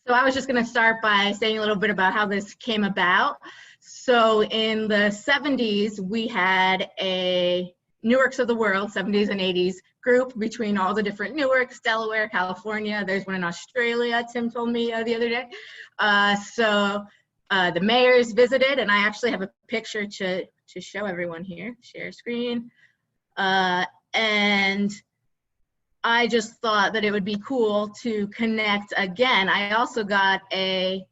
So I was just going to start by saying a little bit about how this came about. So in the 70s, we had a Newarks of the world, 70s and 80s group between all the different Newarks, Delaware, California. There's one in Australia, Tim told me the other day. The mayors visited, and I actually have a picture to show everyone here, share screen. And I just thought that it would be cool to connect again. I also got a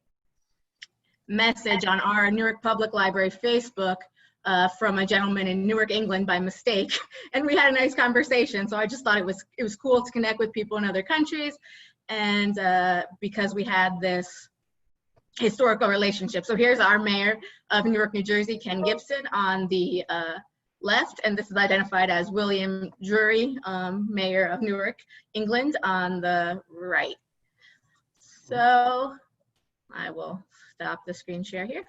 message on our Newark Public Library Facebook from a gentleman in Newark, England by mistake, and we had a nice conversation. So I just thought it was cool to connect with people in other countries, and because we had this historical relationship. So here's our mayor of Newark, New Jersey, Ken Gibson, on the left, and this is identified as William Drury, mayor of Newark, England, on the right. So I will stop the screen share here.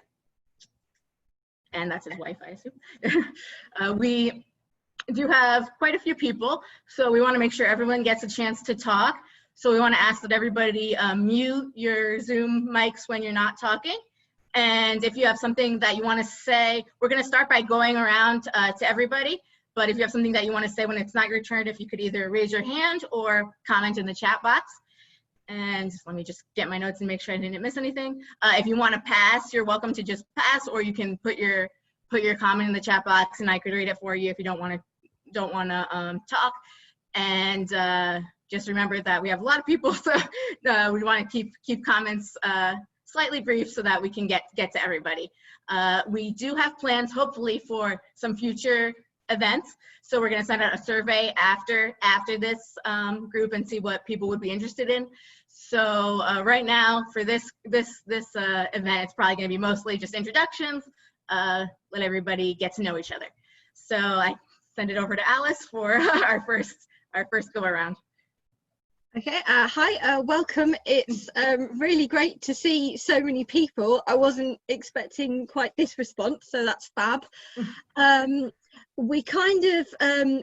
And that's his wife, I assume. We do have quite a few people, so we want to make sure everyone gets a chance to talk. So we want to ask that everybody mute your Zoom mics when you're not talking. And if you have something that you want to say, we're going to start by going around to everybody. But if you have something that you want to say when it's not your turn, if you could either raise your hand or comment in the chat box. And let me just get my notes and make sure I didn't miss anything. If you want to pass, you're welcome to just pass, or you can put your comment in the chat box, and I could read it for you if you don't want to talk. And just remember that we have a lot of people, so we want to keep comments slightly brief so that we can get to everybody. We do have plans, hopefully, for some future events. So we're going to send out a survey after this group and see what people would be interested in. So right now for this event, it's probably going to be mostly just introductions, let everybody get to know each other. So I send it over to Alice for our first go around. Okay, hi, welcome. It's really great to see so many people. I wasn't expecting quite this response, so that's fab. We kind of,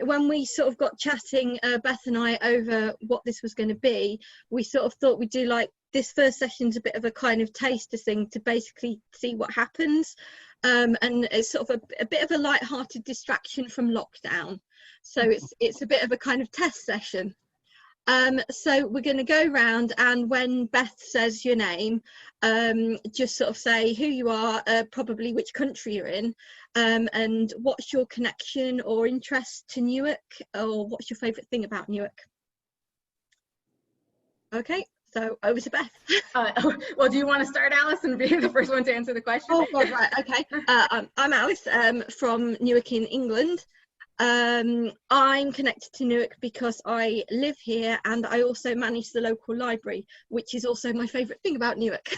when we sort of got chatting, Beth and I, over what this was going to be, we sort of thought we'd do like this first session's a bit of a kind of taster thing to basically see what happens. And it's sort of a bit of a light-hearted distraction from lockdown. So it's a bit of a kind of test session. So we're going to go round, and when Beth says your name, just sort of say who you are, probably which country you're in, and what's your connection or interest to Newark, or what's your favourite thing about Newark. Okay, so over to Beth. Well, do you want to start, Alice, and be the first one to answer the question? Oh, right, okay. I'm Alice, from Newark in England. I'm connected to Newark because I live here, and I also manage the local library, which is also my favourite thing about Newark.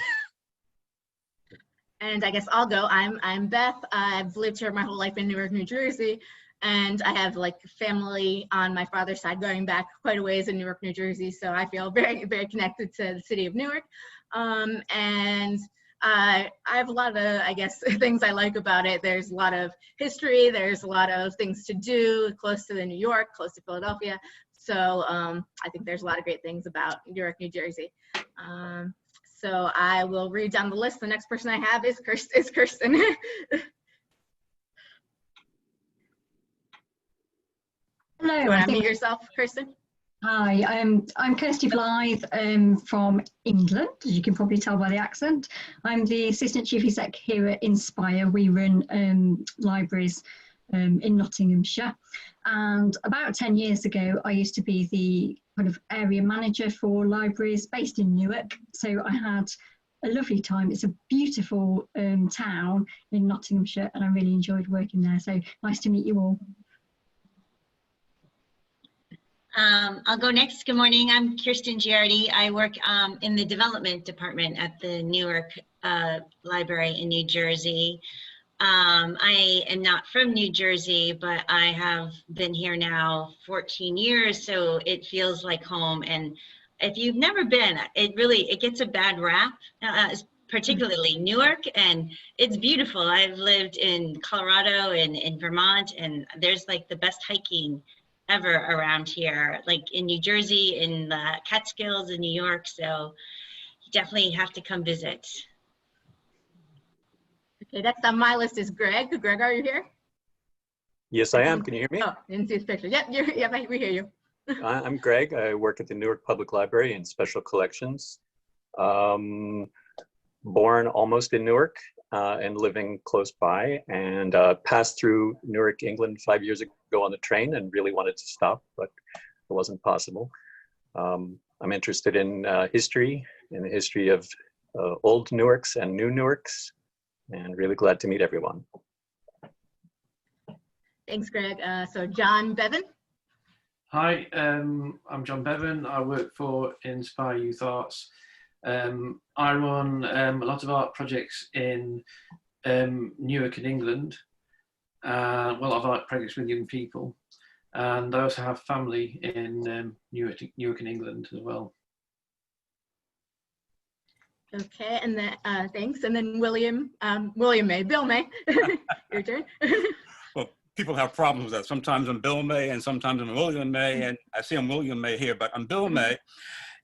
And I guess I'll go. I'm Beth. I've lived here my whole life in Newark, New Jersey, and I have like family on my father's side going back quite a ways in Newark, New Jersey. So I feel very, very connected to the city of Newark. And I have a lot of, I guess, things I like about it. There's a lot of history. There's a lot of things to do, close to the New York, close to Philadelphia. So I think there's a lot of great things about Newark, New Jersey. So I will read down the list. The next person I have is Kirsten. Hello. You want to meet yourself, Kirsten? Hi, I'm Kirsty Blythe from England, as you can probably tell by the accent. I'm the Assistant Chief Exec here at Inspire. We run libraries in Nottinghamshire. And about 10 years ago, I used to be the kind of area manager for libraries based in Newark. So I had a lovely time. It's a beautiful town in Nottinghamshire, and I really enjoyed working there. So nice to meet you all. I'll go next. Good morning. I'm Kirsten Giardi. I work in the development department at the Newark Library in New Jersey. I am not from New Jersey, but I have been here now 14 years, so it feels like home. And if you've never been, it gets a bad rap, particularly Newark, and it's beautiful. I've lived in Colorado and in Vermont, and there's like the best hiking ever around here, like in New Jersey, in the Catskills in New York. So definitely have to come visit. Okay, next on my list is Greg. Greg, are you here? Yes, I am. Can you hear me? Oh, didn't see his picture. Yep, we hear you. I'm Greg. I work at the Newark Public Library in Special Collections. Born almost in Newark and living close by, and passed through Newark, England 5 years ago on the train and really wanted to stop, but it wasn't possible. I'm interested in history, in the history of old Newarks and new Newarks, and really glad to meet everyone. Thanks, Greg. So John Bevan. Hi, I'm John Bevan. I work for Inspire Youth Arts. I run a lot of art projects in Newark in England. Well, a lot of art projects with young people. And I also have family in Newark in England as well. Okay, and then thanks. And then Bill May, your turn. Well, people have problems with that. Sometimes I'm Bill May and sometimes I'm William May, and I see I'm William May here, but I'm Bill May.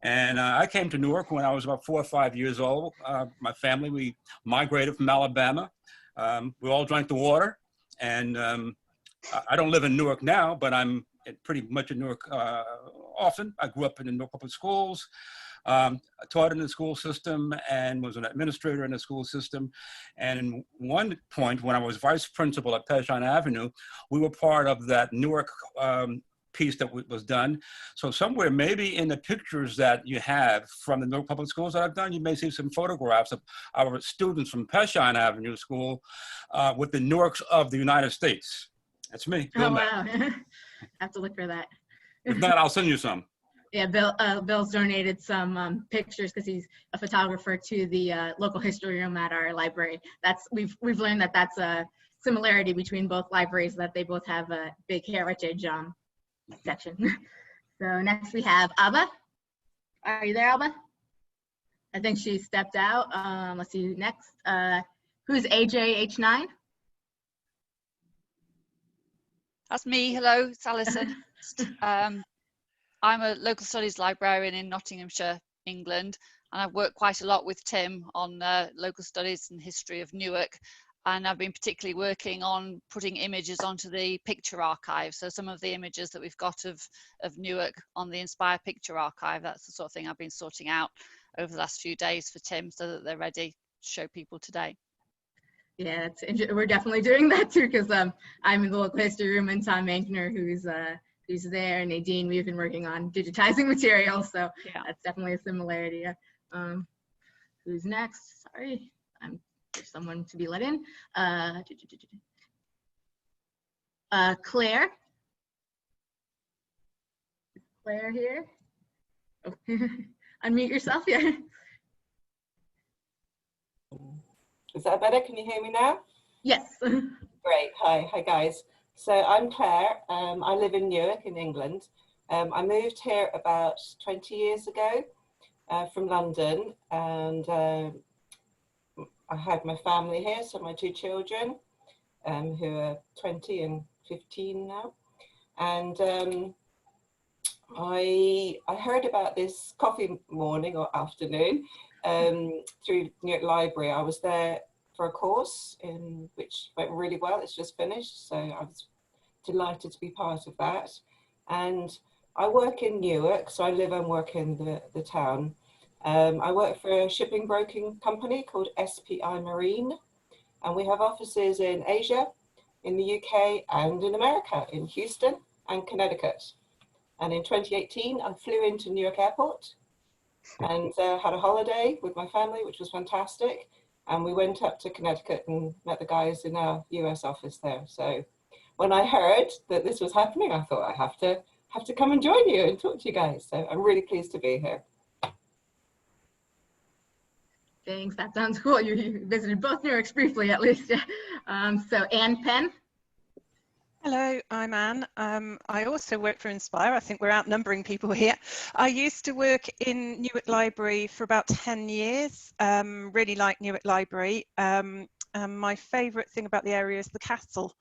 And I came to Newark when I was about 4 or 5 years old. My family, we migrated from Alabama. We all drank the water, and I don't live in Newark now, but I'm pretty much in Newark often. I grew up in the Newark Public Schools. I taught in the school system and was an administrator in the school system. And in one point, when I was vice principal at Peshon Avenue, we were part of that Newark piece that was done. So somewhere maybe in the pictures that you have from the Newark Public Schools that I've done, you may see some photographs of our students from Peshon Avenue School with the Newarks of the United States. That's me. Bill May. Wow. Have to look for that. If not, I'll send you some. Yeah, Bill's donated some pictures because he's a photographer to the local history room at our library. We've learned that that's a similarity between both libraries, that they both have a big heritage section. So next we have Abba. Are you there, Abba? I think she stepped out. Let's see next. Who's AJH9? That's me. Hello, it's Alison. I'm a local studies librarian in Nottinghamshire, England, and I've worked quite a lot with Tim on local studies and history of Newark. And I've been particularly working on putting images onto the picture archive. So some of the images that we've got of Newark on the Inspire Picture Archive, that's the sort of thing I've been sorting out over the last few days for Tim so that they're ready to show people today. Yeah, we're definitely doing that too, because I'm in the local history room, and Tom Engner, who's there, Nadine, we've been working on digitizing material, so yeah, that's definitely a similarity. Who's next? Sorry, there's someone to be let in. Claire. Is Claire here? Oh. Unmute yourself, yeah. Is that better? Can you hear me now? Yes. Great. Hi guys. So I'm Claire. I live in Newark in England. I moved here about 20 years ago from London, and I had my family here, so my 2 children who are 20 and 15 now. And I heard about this coffee morning or afternoon through Newark Library. I was there for a course which went really well. It's just finished, so I was delighted to be part of that. And I work in Newark, so I live and work in the town. I work for a shipping broking company called SPI Marine, and we have offices in Asia, in the UK, and in America, in Houston and Connecticut. And in 2018, I flew into Newark Airport and had a holiday with my family, which was fantastic. And we went up to Connecticut and met the guys in our US office there. So when I heard that this was happening, I thought I have to come and join you and talk to you guys. So I'm really pleased to be here. Thanks, that sounds cool. You visited both Newarks briefly, at least. So Anne Penn. Hello, I'm Anne. I also work for Inspire. I think we're outnumbering people here. I used to work in Newark Library for about 10 years. Really like Newark Library. And my favourite thing about the area is the castle,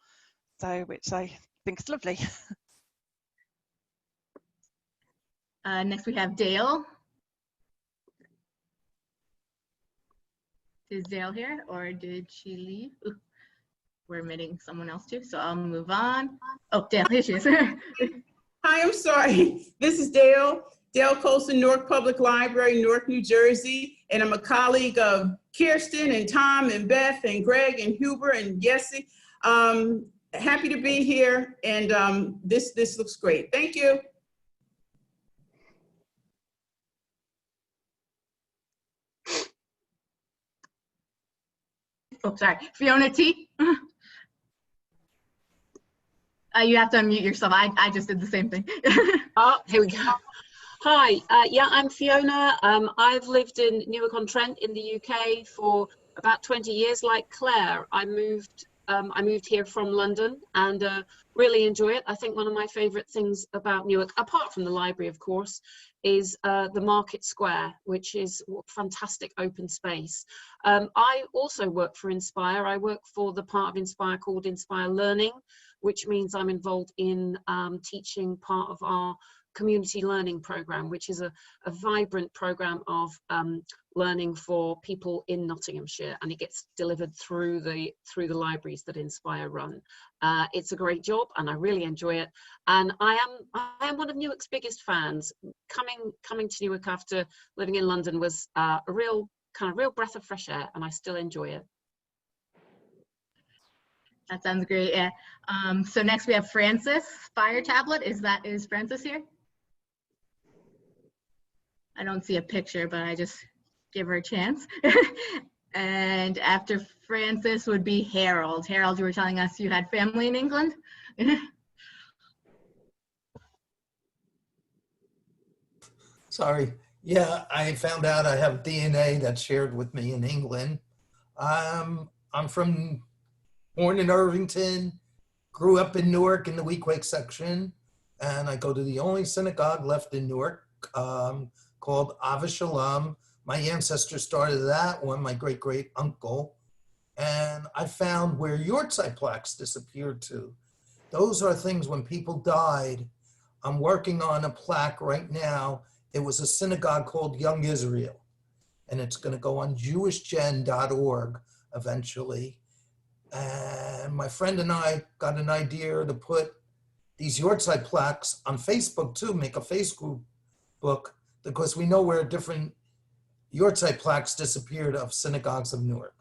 which I think is lovely. Next we have Dale. Is Dale here or did she leave? Ooh, we're admitting someone else too, so I'll move on. Oh, Dale, here she is. Hi, I'm sorry. This is Dale Colson, Newark Public Library, Newark, New Jersey. And I'm a colleague of Kirsten and Tom and Beth and Greg and Huber and Yessie. Happy to be here, and this looks great. Thank you. Oh, sorry, Fiona T. You have to unmute yourself. I just did the same thing. Oh, here we go. Hi, yeah, I'm Fiona. I've lived in Newark-on-Trent in the UK for about 20 years. Like Claire, I moved here from London and really enjoy it. I think one of my favourite things about Newark, apart from the library, of course, is the Market Square, which is fantastic open space. I also work for Inspire. I work for the part of Inspire called Inspire Learning, which means I'm involved in teaching part of our community learning program, which is a vibrant program of learning for people in Nottinghamshire, and it gets delivered through the libraries that Inspire run. It's a great job and I really enjoy it, and I am one of Newark's biggest fans. Coming to Newark after living in London was a real breath of fresh air, and I still enjoy it. That sounds great. Yeah. So next we have Frances, Fire Tablet. Is Frances here? I don't see a picture, but I just give her a chance. And after Frances would be Harold. Harold, you were telling us you had family in England? Sorry. Yeah, I found out I have DNA that's shared with me in England. I'm born in Irvington, grew up in Newark in the Weequahic section, and I go to the only synagogue left in Newark called Ava Shalom. My ancestor started that one, my great-great uncle, and I found where Yortzeit plaques disappeared to. Those are things when people died. I'm working on a plaque right now. It was a synagogue called Young Israel, and it's going to go on jewishgen.org eventually. And my friend and I got an idea to put these Yortzeit plaques on Facebook too, make a Facebook book, because we know where different Yortzeit plaques disappeared of synagogues of Newark.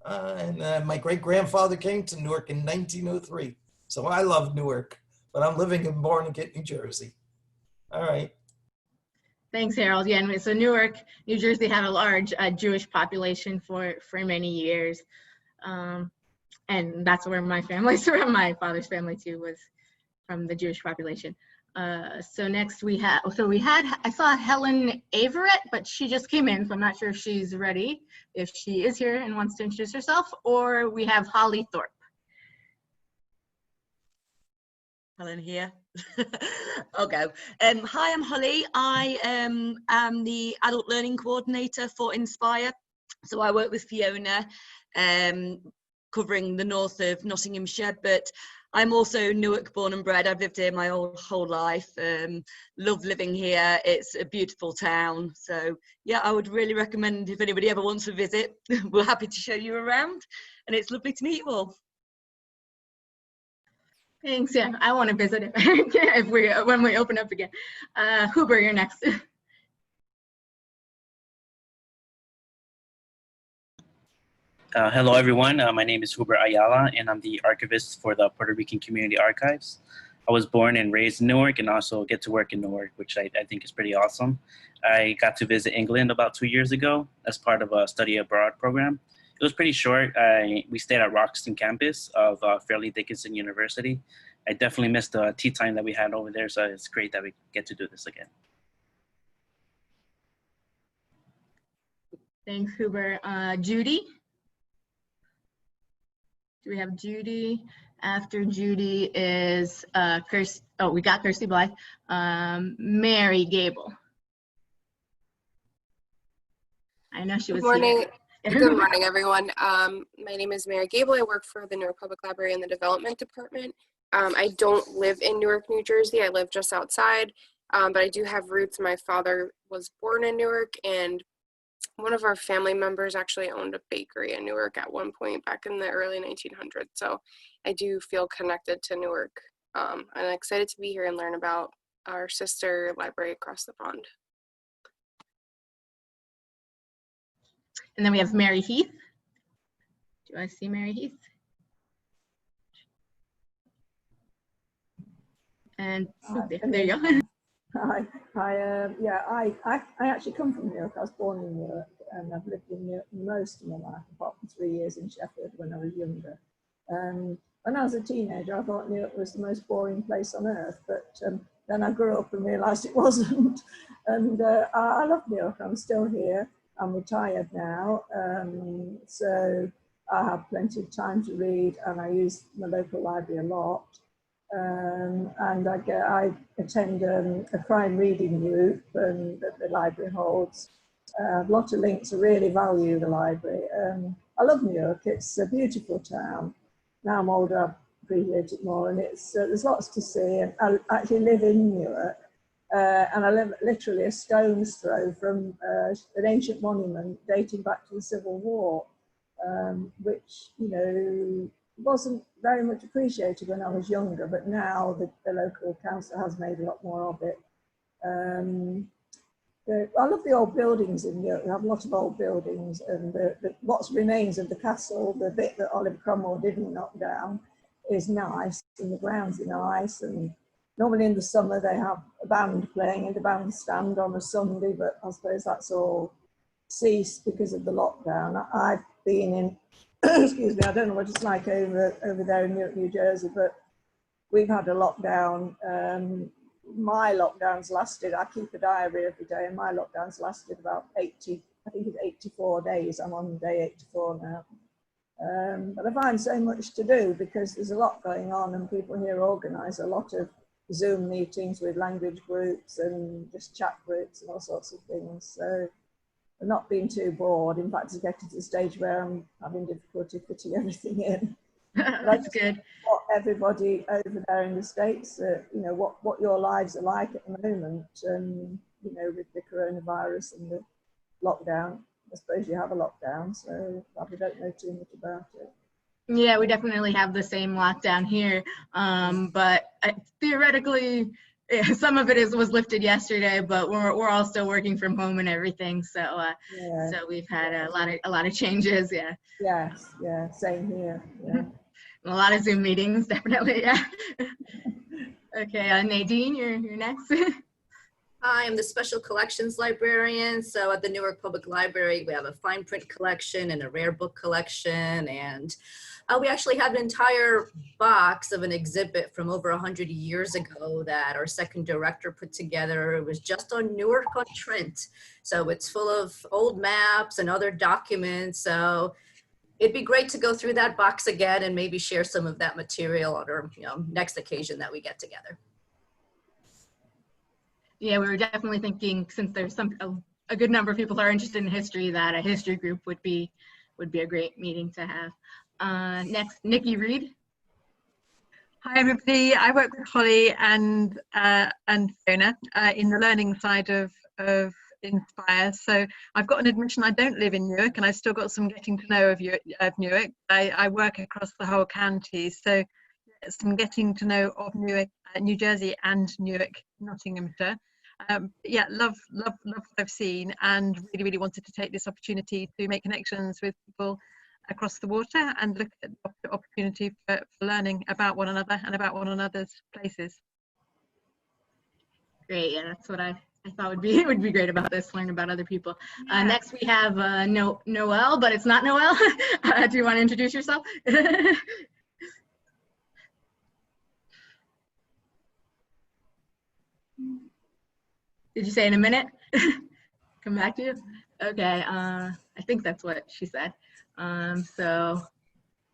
And my great-grandfather came to Newark in 1903. So I love Newark, but I'm living in Barnegat, New Jersey. All right. Thanks, Harold. Yeah, and so Newark, New Jersey had a large Jewish population for many years. And that's where my family's from. My father's family too was from the Jewish population. So next I saw Helen Averett, but she just came in, so I'm not sure if she's ready, if she is here and wants to introduce herself, or we have Holly Thorpe. Helen here. I'll go. Hi, I'm Holly. I am the Adult Learning Coordinator for Inspire. So I work with Fiona, covering the north of Nottinghamshire, but I'm also Newark born and bred. I've lived here my whole life. Love living here. It's a beautiful town. So yeah, I would really recommend if anybody ever wants to visit, we're happy to show you around, and it's lovely to meet you all. Thanks. Yeah, I want to visit when we open up again. Huber, you're next. Hello, everyone. My name is Huber Ayala, and I'm the archivist for the Puerto Rican Community Archives. I was born and raised in Newark and also get to work in Newark, which I think is pretty awesome. I got to visit England about 2 years ago as part of a study abroad program. It was pretty short. We stayed at Roxton campus of Fairleigh Dickinson University. I definitely missed the tea time that we had over there, so it's great that we get to do this again. Thanks, Huber. Judy? Do we have Judy? After Judy is Kirsty. Oh, we got Kirsty Blythe. Mary Gable. I know she was here. Good morning, everyone. My name is Mary Gable. I work for the Newark Public Library in the Development Department. I don't live in Newark, New Jersey. I live just outside, but I do have roots. My father was born in Newark, and one of our family members actually owned a bakery in Newark at one point back in the early 1900s. So I do feel connected to Newark. I'm excited to be here and learn about our sister library across the pond. And then we have Mary Heath. Do I see Mary Heath? And there you go. Hi. Yeah, I actually come from Newark. I was born in Newark, and I've lived in Newark most of my life, apart from 3 years in Sheffield when I was younger. When I was a teenager, I thought Newark was the most boring place on earth, but then I grew up and realised it wasn't. And I love Newark. I'm still here. I'm retired now, so I have plenty of time to read, and I use my local library a lot. And I attend a crime reading group that the library holds. A lot of links. I really value the library. I love Newark. It's a beautiful town. Now I'm older, I appreciate it more, and it's there's lots to see. And I actually live in Newark, and I live literally a stone's throw from an ancient monument dating back to the Civil War, which, you know, wasn't very much appreciated when I was younger, but now the local council has made a lot more of it. I love the old buildings in Newark. We have a lot of old buildings, and what remains of the castle, the bit that Oliver Cromwell didn't knock down, is nice, and the grounds are nice. And normally in the summer they have a band playing in the bandstand on a Sunday, but I suppose that's all ceased because of the lockdown. I've been in, excuse me, I don't know what it's like over there in Newark, New Jersey, but we've had a lockdown. My lockdowns lasted, I keep a diary every day, and my lockdowns lasted about 80, I think it's 84 days. I'm on day 84 now. But I find so much to do because there's a lot going on, and people here organise a lot of Zoom meetings with language groups and just chat groups and all sorts of things. So I'm not being too bored. In fact, it's getting to the stage where I'm having difficulty fitting everything in. That's good. What everybody over there in the States, you know, what your lives are like at the moment, you know, with the coronavirus and the lockdown. I suppose you have a lockdown, so I probably don't know too much about it. Yeah, we definitely have the same lockdown here, but theoretically, some of it was lifted yesterday, but we're all still working from home and everything. So so we've had a lot of changes. Yeah. Yes. Yeah. Same here. Yeah. A lot of Zoom meetings, definitely. Yeah. Okay, Nadine, you're next. Hi, I'm the Special Collections Librarian. So at the Newark Public Library, we have a fine print collection and a rare book collection. And we actually have an entire box of an exhibit from over 100 years ago that our second director put together. It was just on Newark-on-Trent. So it's full of old maps and other documents. So it'd be great to go through that box again and maybe share some of that material on our next occasion that we get together. Yeah, we were definitely thinking, since there's a good number of people who are interested in history, that a history group would be a great meeting to have. Next, Nikki Reed. Hi everybody, I work with Holly and Fiona in the learning side of Inspire. So I've got an admission, I don't live in Newark, and I've still got some getting to know of Newark. I work across the whole county, so some getting to know of Newark, New Jersey and Newark, Nottinghamshire. Yeah, love what I've seen, and really wanted to take this opportunity to make connections with people across the water and look at the opportunity for learning about one another and about one another's places. Great, yeah, that's what I thought would be great about this, learn about other people. Yeah. Next we have Noelle, but it's not Noelle. Do you want to introduce yourself? Did you say in a minute? Come back to you? Okay, I think that's what she said. So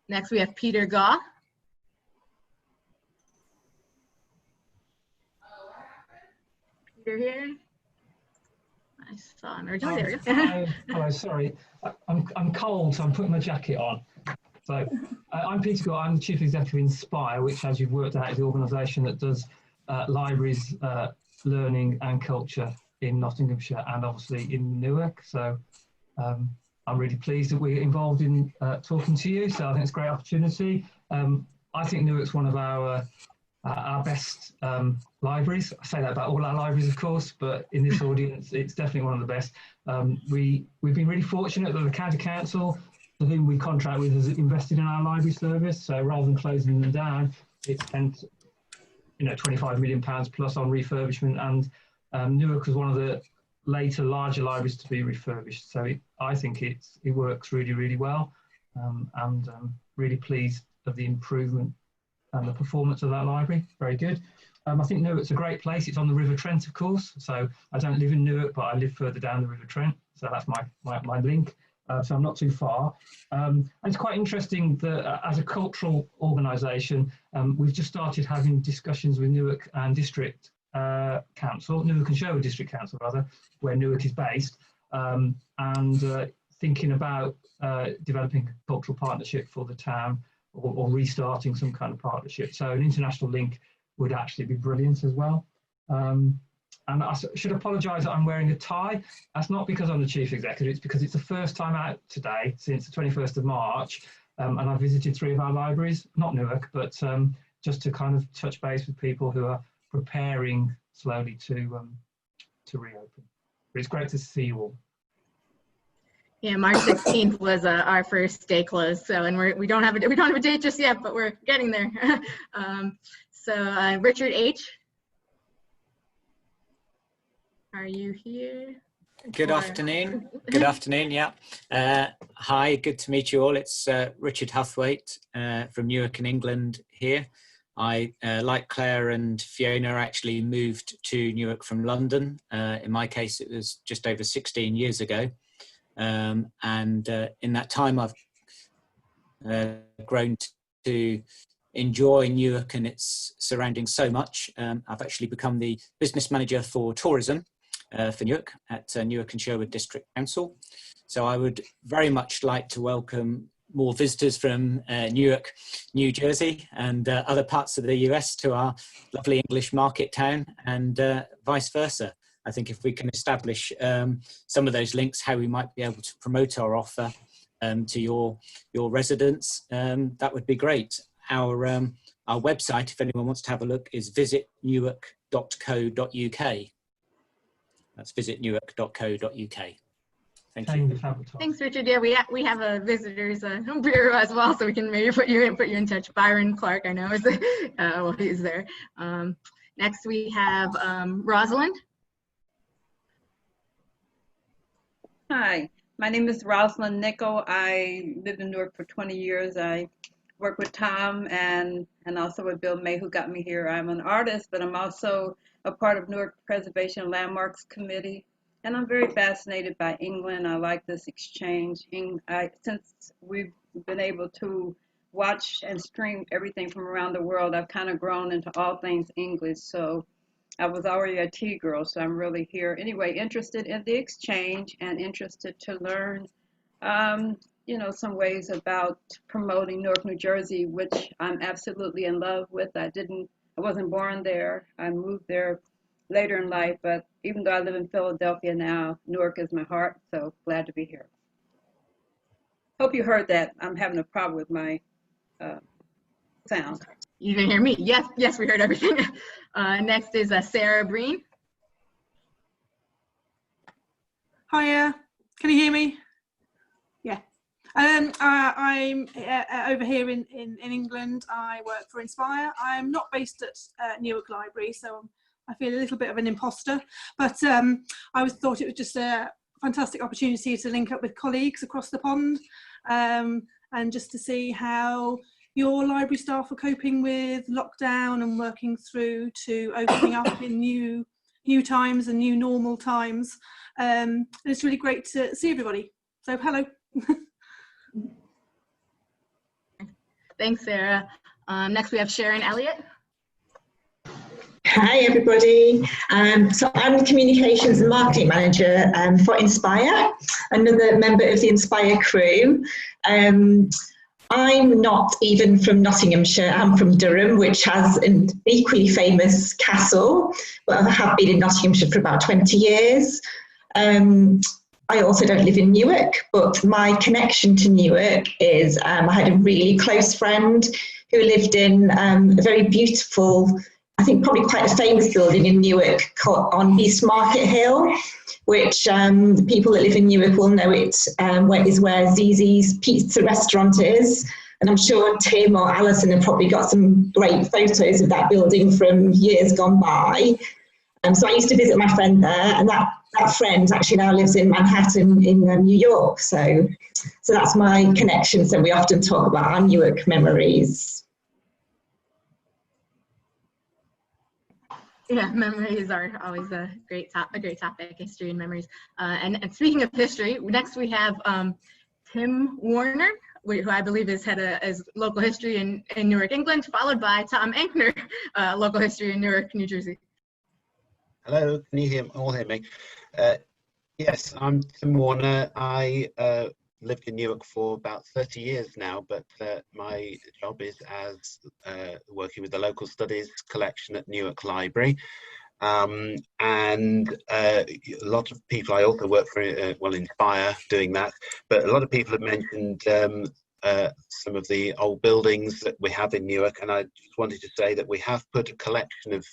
next we have Peter Gaw. Peter here. I saw him. There we go. Hello, sorry. I'm cold, so I'm putting my jacket on. So I'm Peter Gaw. I'm the Chief Executive of Inspire, which, as you've worked out, is the organisation that does libraries, learning and culture in Nottinghamshire and obviously in Newark. So I'm really pleased that we're involved in talking to you, so I think it's a great opportunity. I think Newark's one of our best libraries. I say that about all our libraries, of course, but in this audience, it's definitely one of the best. We've been really fortunate that the County Council, to whom we contract with, has invested in our library service. So rather than closing them down, it's spent, £25 million plus on refurbishment, and Newark was one of the later larger libraries to be refurbished. So I think it works really, really well, and really pleased of the improvement and the performance of that library. Very good. I think Newark's a great place. It's on the River Trent, of course. So I don't live in Newark, but I live further down the River Trent. So that's my link. So I'm not too far. And it's quite interesting that as a cultural organisation, we've just started having discussions with Newark and District Council, Newark and Sherwood District Council rather, where Newark is based, and thinking about developing a cultural partnership for the town, or restarting some kind of partnership. So an international link would actually be brilliant as well. And I should apologise that I'm wearing a tie. That's not because I'm the Chief Executive, it's because it's the first time out today since the 21st of March, and I visited 3 of our libraries, not Newark, but just to kind of touch base with people who are preparing slowly to reopen. But it's great to see you all. Yeah, March 16th was our first day closed. So, and we don't have a date just yet, but we're getting there. So Richard H. Are you here? Good afternoon. Good afternoon. Yeah. Hi. Good to meet you all. It's Richard Huthwaite from Newark in England here. I, like Claire and Fiona, actually moved to Newark from London. In my case, it was just over 16 years ago. And in that time, I've grown to enjoy Newark and its surroundings so much. I've actually become the business manager for tourism for Newark at Newark and Sherwood District Council. So I would very much like to welcome more visitors from Newark, New Jersey and other parts of the US to our lovely English market town, and vice versa. I think if we can establish some of those links, how we might be able to promote our offer to your residents, that would be great. Our website, if anyone wants to have a look, is visitnewark.co.uk. That's visitnewark.co.uk. Thank you. Thanks, Richard. Yeah, we have a visitors bureau as well, so we can maybe put you in touch. Byron Clark, I know, is well, he's there. Next, we have Roslyn. Hi, my name is Roslyn Nickel. I lived in Newark for 20 years. I work with Tom and also with Bill May, who got me here. I'm an artist, but I'm also a part of Newark Preservation Landmarks Committee. And I'm very fascinated by England. I like this exchange. Since we've been able to watch and stream everything from around the world, I've kind of grown into all things English. So I was already a tea girl, so I'm really here. Anyway, interested in the exchange and interested to learn, some ways about promoting Newark, New Jersey, which I'm absolutely in love with. I wasn't born there. I moved there later in life, but even though I live in Philadelphia now, Newark is my heart, so glad to be here. Hope you heard that. I'm having a problem with my sound. You didn't hear me? Yes, we heard everything. Next is Sarah Breen. Hiya, can you hear me? Yeah. I'm over here in England. I work for Inspire. I'm not based at Newark Library, so I feel a little bit of an imposter, but I thought it was just a fantastic opportunity to link up with colleagues across the pond, and just to see how your library staff are coping with lockdown and working through to opening up in new times and new normal times. And it's really great to see everybody. So hello. Thanks, Sarah. Next we have Sharon Elliott. Hi everybody, so I'm the Communications and Marketing Manager for Inspire, another member of the Inspire crew. I'm not even from Nottinghamshire, I'm from Durham, which has an equally famous castle, but I have been in Nottinghamshire for about 20 years. I also don't live in Newark, but my connection to Newark is I had a really close friend who lived in a very beautiful, I think probably quite a famous building in Newark on East Market Hill, which the people that live in Newark will know it is where Zizi's Pizza restaurant is. And I'm sure Tim or Alison have probably got some great photos of that building from years gone by. So I used to visit my friend there, and that friend actually now lives in Manhattan in New York. So that's my connection. So we often talk about our Newark memories. Yeah, memories are always a great topic, history and memories. And speaking of history, next we have Tim Warner, who I believe is head of local history in Newark, England, followed by Tom Engner, local history in Newark, New Jersey. Hello, can you all hear me? Yes, I'm Tim Warner. I lived in Newark for about 30 years now, but my job is as working with the local studies collection at Newark Library. And a lot of people, I also work for, Inspire doing that, but a lot of people have mentioned some of the old buildings that we have in Newark, and I just wanted to say that we have put a collection of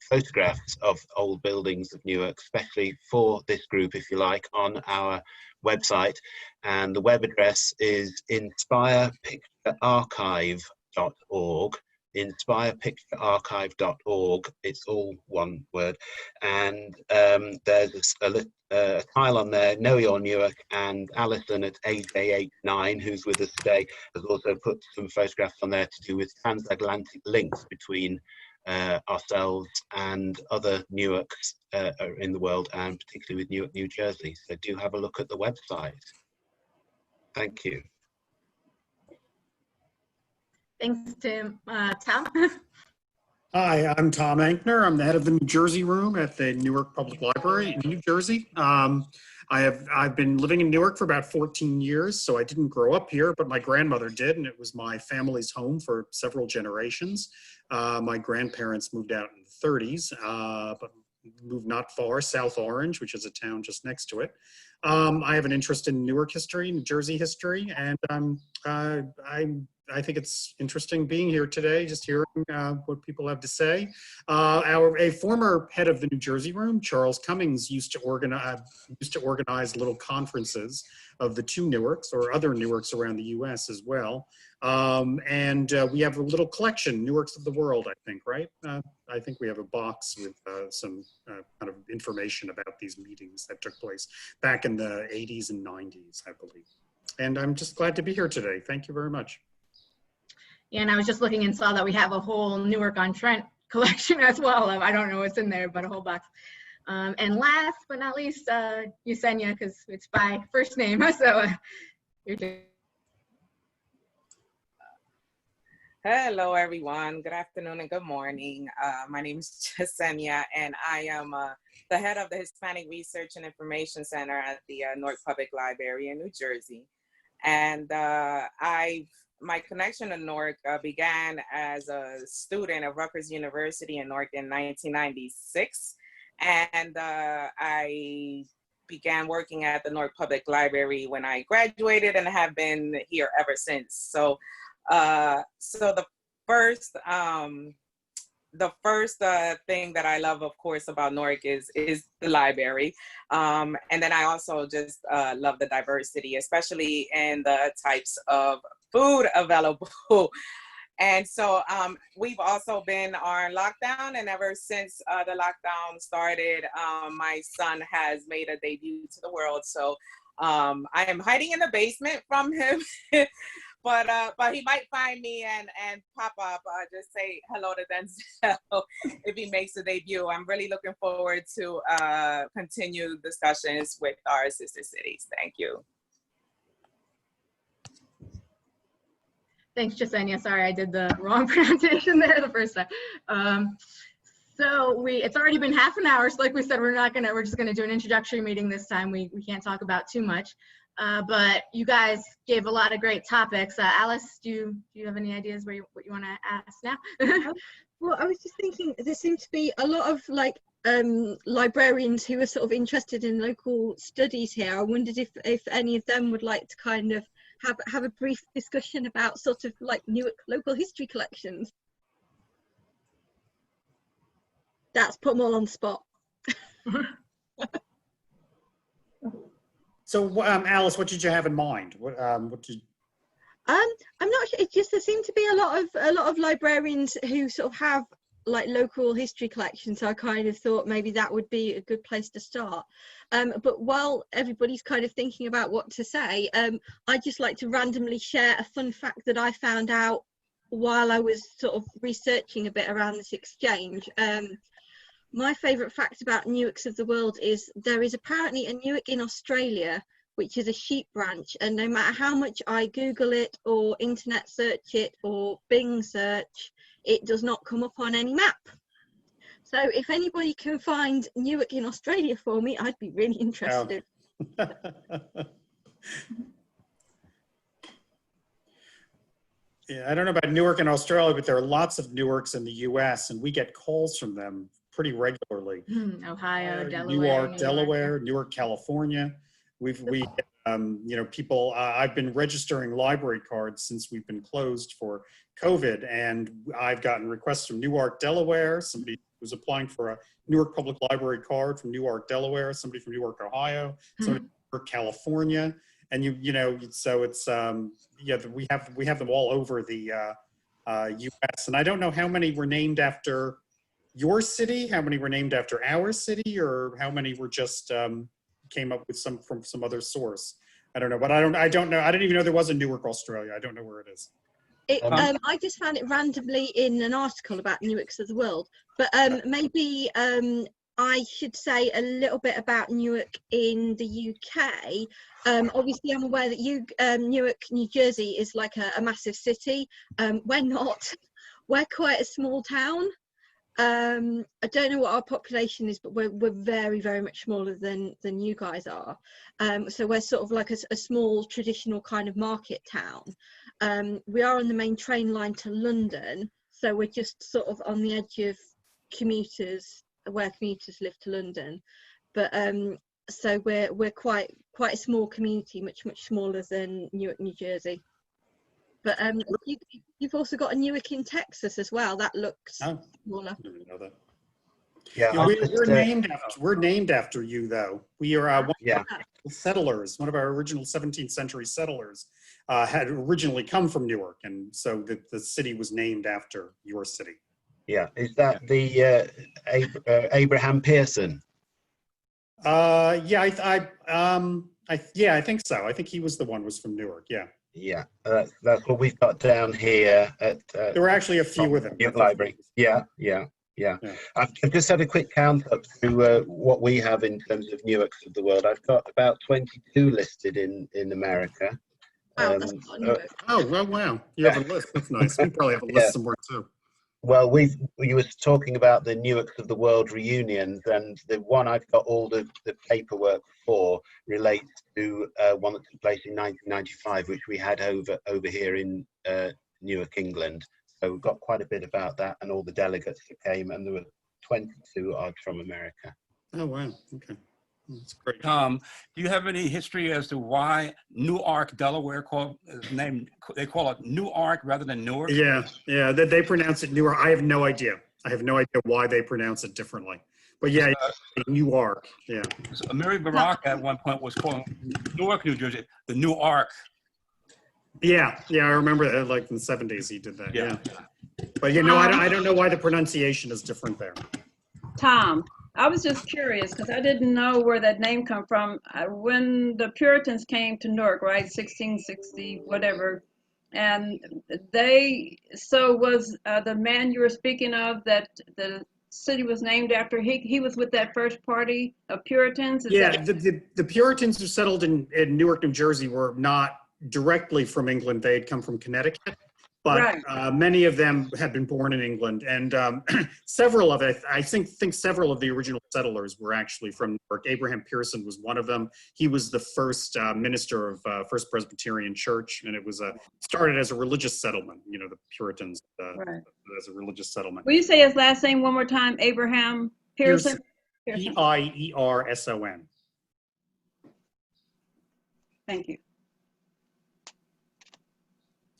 photographs of old buildings of Newark, especially for this group, if you like, on our website, and the web address is inspirepicturearchive.org. inspirepicturearchive.org. It's all one word, and there's a tile on there, Know Your Newark, and Alison at AJ89, who's with us today, has also put some photographs on there to do with transatlantic links between ourselves and other Newarks in the world, and particularly with Newark, New Jersey. So do have a look at the website. Thank you. Thanks, Tim. Tom? Hi, I'm Tom Engner. I'm the head of the New Jersey room at the Newark Public Library in New Jersey. I've been living in Newark for about 14 years, so I didn't grow up here, but my grandmother did, and it was my family's home for several generations. My grandparents moved out in the 30s, but moved not far, South Orange, which is a town just next to it. I have an interest in Newark history, New Jersey history, and I think it's interesting being here today, just hearing what people have to say. A former head of the New Jersey room, Charles Cummings, used to organize little conferences of the two Newarks or other Newarks around the U.S. as well. And we have a little collection, Newarks of the World, I think, right? I think we have a box with some kind of information about these meetings that took place back in the 80s and 90s, I believe. And I'm just glad to be here today. Thank you very much. Yeah, and I was just looking and saw that we have a whole Newark-on-Trent collection as well. I don't know what's in there, but a whole box. And last but not least, Yesenia, because it's by first name. So you're doing. Hello, everyone. Good afternoon and good morning. My name is Yesenia, and I am the head of the Hispanic Research and Information Center at the Newark Public Library in New Jersey. And my connection to Newark began as a student at Rutgers University in Newark in 1996. And I began working at the Newark Public Library when I graduated and have been here ever since. So the first thing that I love, of course, about Newark is the library. And then I also just love the diversity, especially in the types of food available. And so we've also been on lockdown, and ever since the lockdown started, my son has made a debut to the world. So I am hiding in the basement from him. But he might find me and pop up, just say hello to Denzel if he makes a debut. I'm really looking forward to continued discussions with our sister cities. Thank you. Thanks, Yesenia. Sorry, I did the wrong pronunciation there the first time. So it's already been half an hour. So like we said, we're just gonna do an introductory meeting this time. We can't talk about too much. But you guys gave a lot of great topics. Alice, do you have any ideas what you want to ask now? Well, I was just thinking there seems to be a lot of like librarians who are sort of interested in local studies here. I wondered if any of them would like to kind of have a brief discussion about sort of like Newark local history collections. That's put them all on the spot. So, Alice, what did you have in mind? What did? I'm not sure. It's just there seem to be a lot of librarians who sort of have like local history collections. So I kind of thought maybe that would be a good place to start. But while everybody's kind of thinking about what to say, I'd just like to randomly share a fun fact that I found out while I was sort of researching a bit around this exchange. My favourite fact about Newarks of the world is there is apparently a Newark in Australia, which is a sheep ranch, and no matter how much I Google it or internet search it or Bing search, it does not come up on any map. So if anybody can find Newark in Australia for me, I'd be really interested. Oh. Yeah, I don't know about Newark in Australia, but there are lots of Newarks in the US, and we get calls from them pretty regularly. Ohio, Delaware. Newark, Delaware, Newark, California. We you know, people, I've been registering library cards since we've been closed for COVID, and I've gotten requests from Newark, Delaware, somebody who's applying for a Newark Public Library card from Newark, Delaware, somebody from Newark, Ohio, somebody from Newark, California, and you know, so it's yeah, we have them all over the US, and I don't know how many were named after your city, how many were named after our city, or how many were just came up with some from some other source. I don't know, but I don't know. I didn't even know there was a Newark, Australia. I don't know where it is. I just found it randomly in an article about Newarks of the world, but maybe I should say a little bit about Newark in the UK. Obviously, I'm aware that Newark, New Jersey is like a massive city. We're not. We're quite a small town. I don't know what our population is, but we're very, very much smaller than you guys are. So we're sort of like a small traditional kind of market town. We are on the main train line to London, so we're just sort of on the edge of commuters, where commuters live to London. But so we're quite a small community, much smaller than Newark, New Jersey. But you've also got a Newark in Texas as well. That looks smaller. I didn't know that. Yeah, we're named after you, though. We are one yeah. of our settlers. One of our original 17th century settlers had originally come from Newark, and so the city was named after your city. Yeah, is that the Abraham Pearson? Yeah, I think so. I think he was the one was from Newark. Yeah. Yeah, that's what we've got down here at. There were actually a few of them. Newark Library. Yeah. I've just had a quick count up to what we have in terms of Newarks of the world. I've got about 22 listed in America. Wow, that's not Newark. Oh, well, wow. You have a list. That's nice. We probably have a list somewhere too. Well, you were talking about the Newarks of the World reunions, and the one I've got all the paperwork for relates to one that took place in 1995, which we had over here in Newark, England. So we've got quite a bit about that and all the delegates that came, and there were 22 odd from America. Oh, wow. Okay. That's great. Do you have any history as to why Newark, Delaware, they call it Newark rather than Newark? Yeah, they pronounce it Newark. I have no idea. I have no idea why they pronounce it differently. But yeah, Newark. Yeah. So Mary Baraka at one point was calling Newark, New Jersey, the Newark. Yeah, I remember that, like in the 70s he did that. Yeah. But you know, I don't know why the pronunciation is different there. Tom, I was just curious because I didn't know where that name come from. When the Puritans came to Newark, right, 1660, whatever, and was the man you were speaking of that the city was named after, he was with that first party of Puritans? The Puritans who settled in Newark, New Jersey were not directly from England. They had come from Connecticut. but many of them had been born in England, and several of it, I think several of the original settlers were actually from Newark. Abraham Pearson was one of them. He was the first minister of First Presbyterian Church, and it was started as a religious settlement. You know, the Puritans as a religious settlement. Will you say his last name one more time? Abraham Pearson? Peirson. Thank you.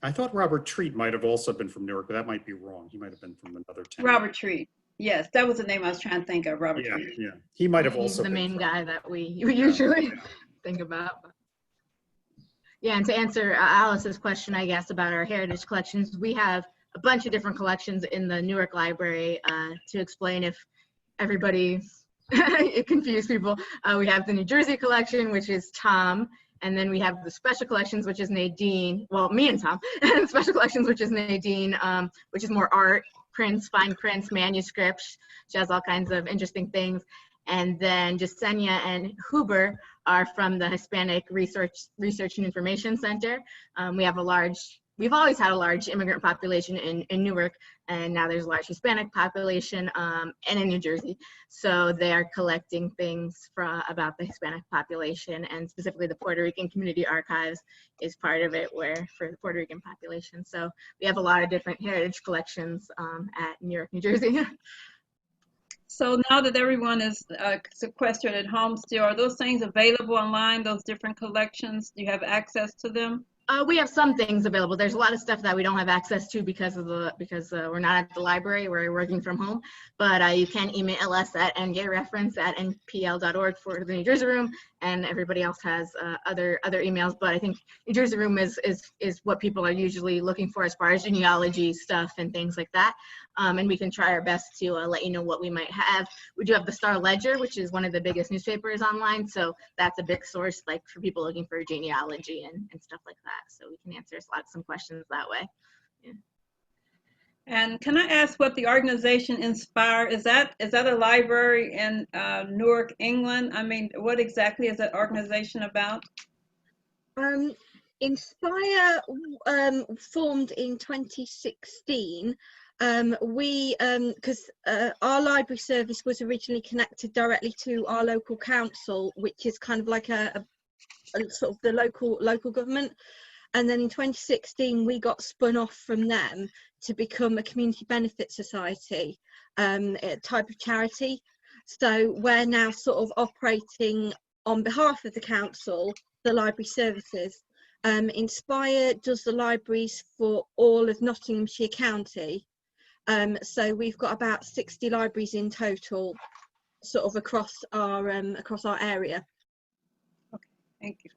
I thought Robert Treat might have also been from Newark, but that might be wrong. He might have been from another town. Robert Treat. Yes, that was the name I was trying to think of, Robert Treat. Yeah, he might have He's also the been main from. guy that we usually think about. Yeah, and to answer Alice's question, I guess, about our heritage collections, we have a bunch of different collections in the Newark Library. To explain if everybody it confused people, we have the New Jersey collection, which is Tom. And then we have the special collections, which is Nadine, well, me and Tom, and special collections, which is Nadine, which is more art, prints, fine prints, manuscripts. She has all kinds of interesting things. And then Jasenia and Huber are from the Hispanic Research and Information Center. We've always had a large immigrant population in Newark, and now there's a large Hispanic population and in New Jersey. So they are collecting things about the Hispanic population, and specifically the Puerto Rican Community Archives is part of it, for the Puerto Rican population. So we have a lot of different heritage collections at Newark, New Jersey. So now that everyone is sequestered at home still, are those things available online, those different collections? Do you have access to them? We have some things available. There's a lot of stuff that we don't have access to because we're not at the library. We're working from home. But you can email us at ngareference@npl.org for the New Jersey Room, and everybody else has other emails. But I think New Jersey Room is what people are usually looking for as far as genealogy stuff and things like that. And we can try our best to let you know what we might have. We do have the Star Ledger, which is one of the biggest newspapers online. So that's a big source, like, for people looking for genealogy and stuff like that. So we can answer some questions that way. Yeah. And can I ask what the organization Inspire, is that a library in Newark, England? I mean, what exactly is that organization about? Inspire formed in 2016. Because our library service was originally connected directly to our local council, which is kind of like a sort of the local government. And then in 2016, we got spun off from them to become a community benefit society, a type of charity. So we're now sort of operating on behalf of the council, the library services. Inspire does the libraries for all of Nottinghamshire County. So we've got about 60 libraries in total, sort of across our area. Okay, thank you.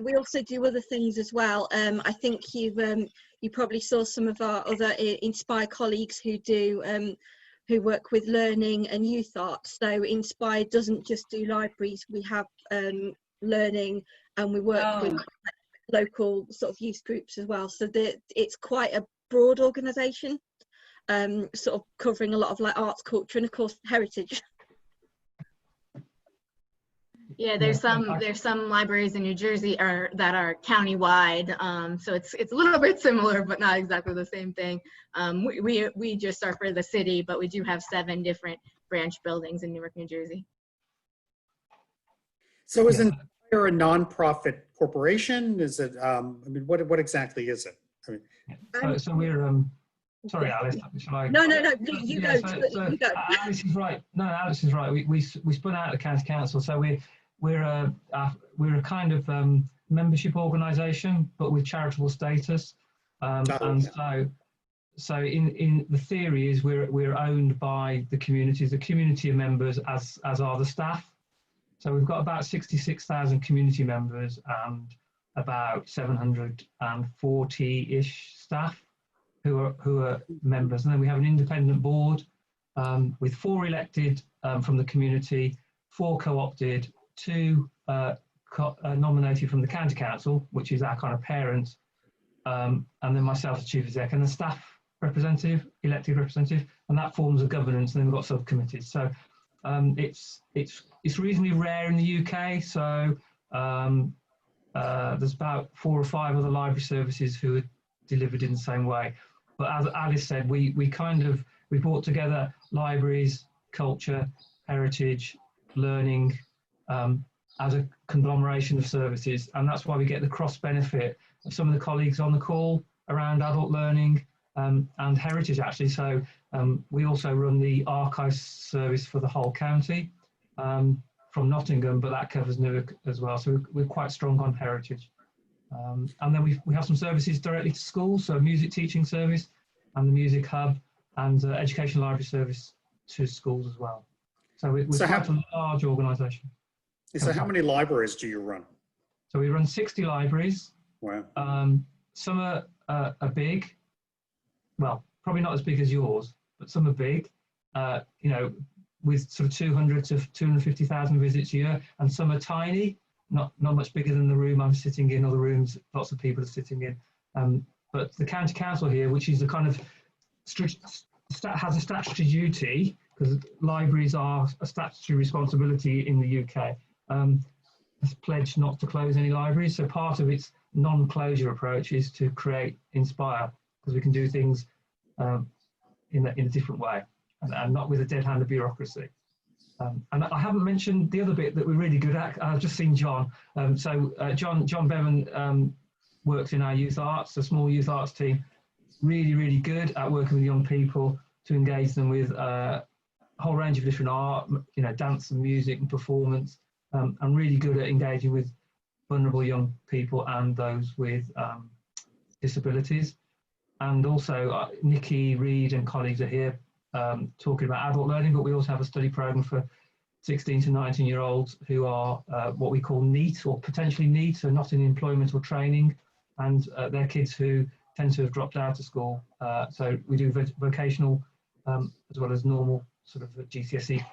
We also do other things as well. I think you probably saw some of our other Inspire colleagues who work with learning and youth art. So Inspire doesn't just do libraries. We have learning, and we work with local sort of youth groups as well. So it's quite a broad organisation, sort of covering a lot of like arts, culture, and of course heritage. Yeah, there's some libraries in New Jersey that are countywide, so it's a little bit similar, but not exactly the same thing. We just are for the city, but we do have 7 different branch buildings in Newark, New Jersey. So is Inspire a nonprofit corporation? Is it? I mean, what exactly is it? I mean, so we're. Sorry, Alice. Shall I? No. Please, you go. You go. Alice is right. No, Alice is right. We spun out of the county council, so we're a kind of membership organisation, but with charitable status. And so in the theory is we're owned by the communities. The community are members, as are the staff. So we've got about 66,000 community members and about 740-ish staff who are members, and then we have an independent board with 4 elected from the community, 4 co-opted, 2 nominated from the county council, which is our kind of parent, and then myself as chief exec, and the staff representative, elected representative, and that forms a governance, and then we've got subcommittees. So it's reasonably rare in the UK. So there's about 4 or 5 other library services who are delivered in the same way. But as Alice said, we brought together libraries, culture, heritage, learning, as a conglomeration of services, and that's why we get the cross benefit of some of the colleagues on the call around adult learning and heritage actually. So we also run the archives service for the whole county from Nottingham, but that covers Newark as well. So we're quite strong on heritage. And then we have some services directly to schools, so a music teaching service and the music hub and education library service to schools as well. So we're quite a large organisation. So how many libraries do you run? So we run 60 libraries. Wow. Some are big. Well, probably not as big as yours, but some are big. You know, with sort of 200 to 250,000 visits a year, and some are tiny, not much bigger than the room I'm sitting in, or the rooms lots of people are sitting in. But the county council here, which is a kind of has a statutory duty, because libraries are a statutory responsibility in the UK, has pledged not to close any libraries. So part of its non-closure approach is to create Inspire, because we can do things in a different way, and not with a dead hand of bureaucracy. And I haven't mentioned the other bit that we're really good at. I've just seen John. John Bevan works in our youth arts, a small youth arts team, really good at working with young people to engage them with a whole range of different art, you know, dance and music and performance, and really good at engaging with vulnerable young people and those with disabilities. And also Nikki Reed and colleagues are here talking about adult learning, but we also have a study program for 16 to 19-year-olds who are what we call NEET, or potentially NEET, so not in employment or training, and they're kids who tend to have dropped out of school. So we do vocational as well as normal sort of GCSE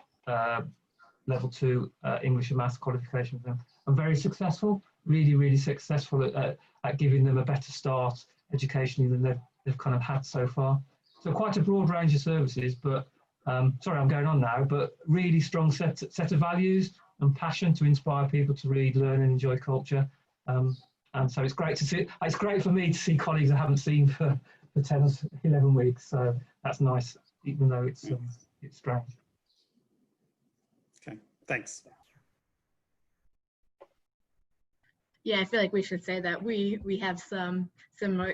level 2 English and maths qualification for them. I'm very successful, really successful at giving them a better start educationally than they've kind of had so far. So quite a broad range of services, but sorry, I'm going on now, but really strong set of values and passion to inspire people to read, learn and enjoy culture. And so it's great to see, it's great for me to see colleagues I haven't seen for 10 or 11 weeks. So that's nice, even though it's strange. Okay, thanks. Yeah, I feel like we should say that we have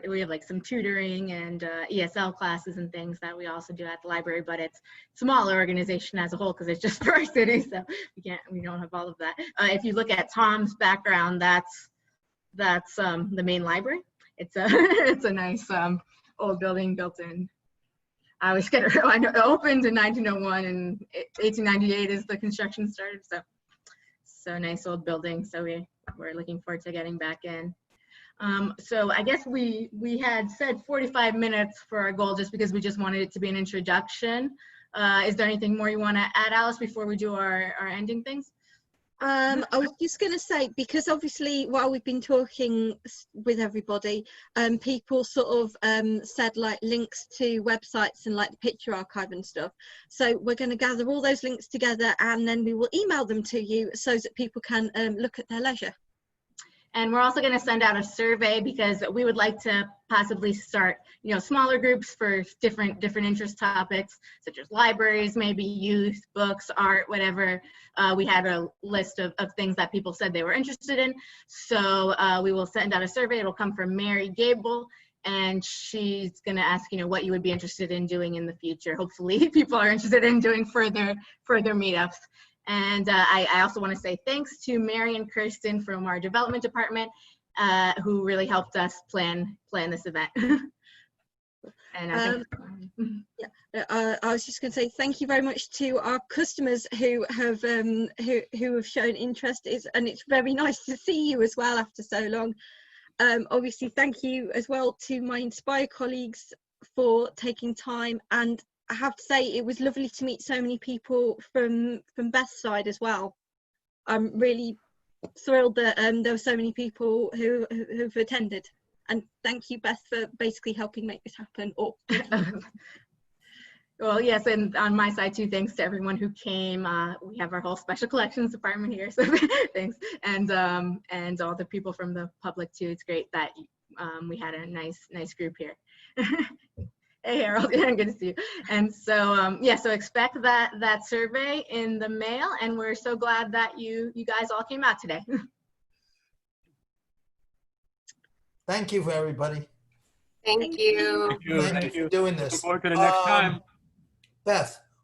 we have like some tutoring and ESL classes and things that we also do at the library, but it's a smaller organization as a whole because it's just for our city, so we don't have all of that. If you look at Tom's background, that's the main library. It's a it's a nice old building built in. I always get it. I know it opened in 1901 and 1898 is the construction started. So nice old building. So we're looking forward to getting back in. So I guess we had said 45 minutes for our goal just because we just wanted it to be an introduction. Is there anything more you want to add, Alice, before we do our ending things? I was just going to say, because obviously while we've been talking with everybody, people sort of said like links to websites and like the picture archive and stuff. So we're going to gather all those links together and then we will email them to you so that people can look at their leisure. And we're also going to send out a survey because we would like to possibly start, smaller groups for different interest topics, such as libraries, maybe youth, books, art, whatever. We had a list of things that people said they were interested in. So we will send out a survey. It'll come from Mary Gable, and she's going to ask, what you would be interested in doing in the future. Hopefully people are interested in doing further meetups. And I also want to say thanks to Mary and Kirsten from our development department, who really helped us plan this event. And I was just going to say thank you very much to our customers who have shown interest. And it's very nice to see you as well after so long. Obviously, thank you as well to my Inspire colleagues for taking time, and I have to say it was lovely to meet so many people from Beth's side as well. I'm really thrilled that there were so many people who've attended, and thank you, Beth, for basically helping make this happen. Well, yes, and on my side too, thanks to everyone who came. We have our whole special collections department here, so thanks, and all the people from the public too. It's great that we had a nice group here. Hey Harold, good to see you. And so yeah, so expect that survey in the mail, and we're so glad that you guys all came out today. Thank you for everybody. Thank you. Thank you for doing this. Looking forward to the next time. Beth,